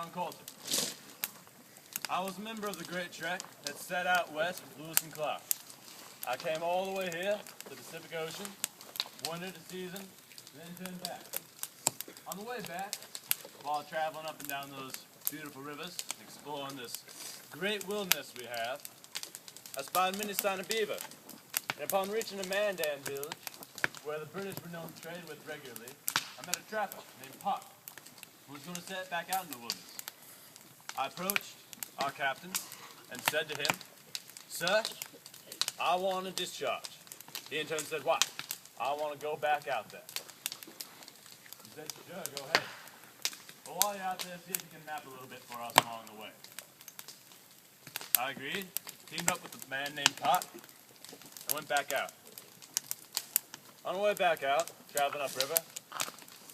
found Colter. I was a member of the great trek that set out west with Lewis and Clark. I came all the way here to the Pacific Ocean, wandered a season, and then turned back. On the way back, while traveling up and down those beautiful rivers, exploring this great wilderness we have, I spied many signs of beaver. And upon reaching a Mandan village, where the British were known to trade with regularly, I met a trapper named Puck, who was going to set back out in the wilderness. I approached our captain and said to him, "Sir, I want a discharge." He in turn said, "Why?" "I want to go back out there." He said, "Sure, go ahead. But while you're out there, see if you can nap a little bit for us along the way." I agreed, teamed up with a man named Puck, and went back out. On the way back out, traveling upriver,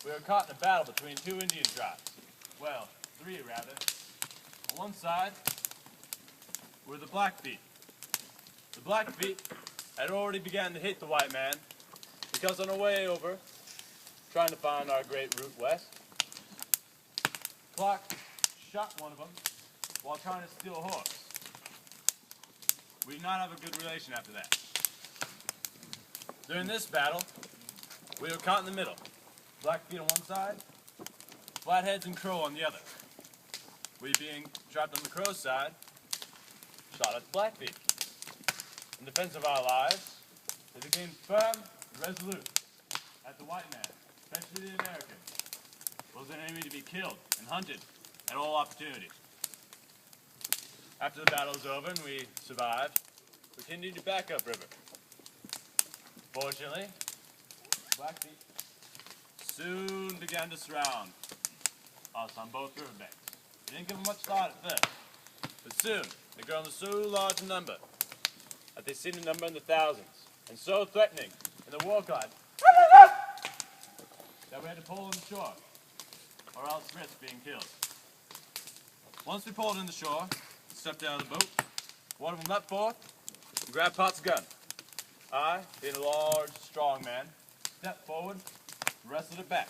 we were caught in a battle between two Indian tribes. Well, three rather. On one side were the Blackfeet. The Blackfeet had already begun to hate the white man because on our way over, trying to find our great route west, Clark shot one of them while trying to steal a horse. We did not have a good relation after that. During this battle, we were caught in the middle. Blackfeet on one side, Flatheads and Crow on the other. We being trapped on the Crow side, shot at the Blackfeet. In defense of our lives, we became firm and resolute at the white man, especially the American, was an enemy to be killed and hunted at all opportunities. After the battle was over and we survived, we continued back upriver. Fortunately, Blackfeet soon began to surround us on both riverbanks. We didn't give them much thought at first, but soon they grew to so large a number that they seemed to number in the thousands, and so threatening in the war cry that we had to pull in the shore, or else risk being killed. Once we pulled in the shore, stepped out of the boat, one of them leapt forth and grabbed Pot's gun. I, being a large, strong man, stepped forward and wrestled it back,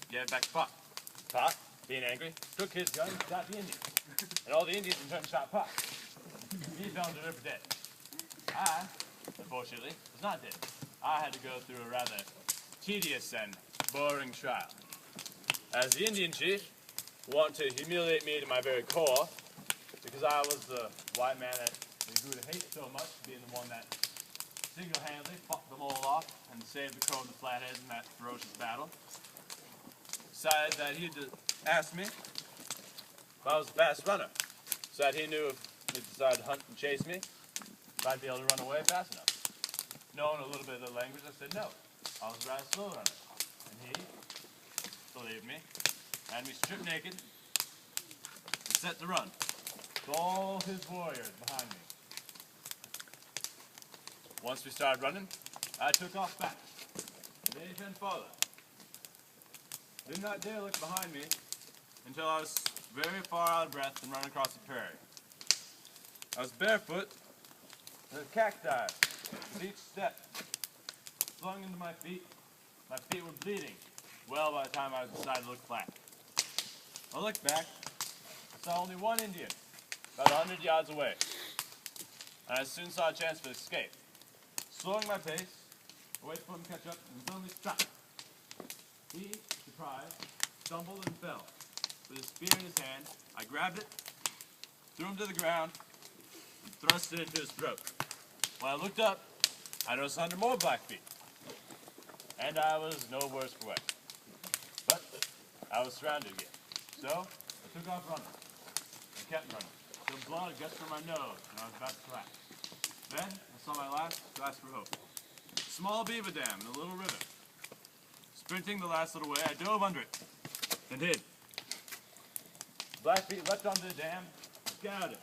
gave it back to Pot. Pot, being angry, took his gun and shot the Indians. And all the Indians in turn shot Pot. He fell into the river dead. I, unfortunately, was not dead. I had to go through a rather tedious and boring trial. As the Indian chief wanted to humiliate me to my very core, because I was the white man that they grew to hate so much, being the one that single-handedly fought them all off and saved the Crow and the Flatheads in that ferocious battle, decided that he'd ask me if I was a fast runner, so that he knew if he decided to hunt and chase me, if I'd be able to run away fast enough. Knowing a little bit of the language, I said no. I was a rather slow runner. And he believed me, had me stripped naked, and set to run, with all his warriors behind me. Once we started running, I took off fast. They then followed. Did not dare look behind me until I was very far out of breath and running across the prairie. I was barefoot, and a cacti with each step flung into my feet. My feet were bleeding well by the time I decided to look flat. I looked back, I saw only one Indian, about 100 yards away, and I soon saw a chance for escape. Slowing my pace, I waited for him to catch up and suddenly stopped. He, surprised, stumbled and fell. With his spear in his hand, I grabbed it, threw him to the ground, and thrust it into his throat. When I looked up, I noticed 100 more Blackfeet, and I was no worse for wear. But I was surrounded again, so I took off running. I kept running, till blood had gushed from my nose, and I was about to collapse. Then I saw my last gasp for hope. A small beaver dam in a little river. Sprinting the last little way, I dove under it and hid. Blackfeet leapt onto the dam, scouted,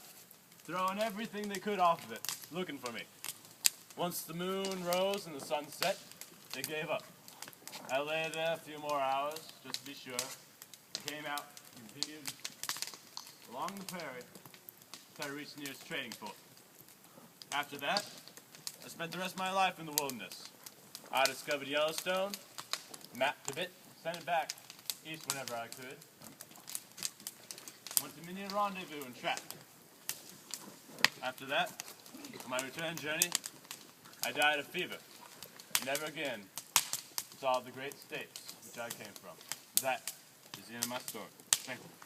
throwing everything they could off of it, looking for me. Once the moon rose and the sun set, they gave up. I lay there a few more hours, just to be sure. I came out and continued along the prairie until I reached the nearest trading fort. After that, I spent the rest of my life in the wilderness. I discovered Yellowstone, mapped a bit, sent it back east whenever I could. Went to near rendezvous and trap. After that, on my return journey, I died of fever. Never again saw the great states which I came from. That is the end of my story. Thank you.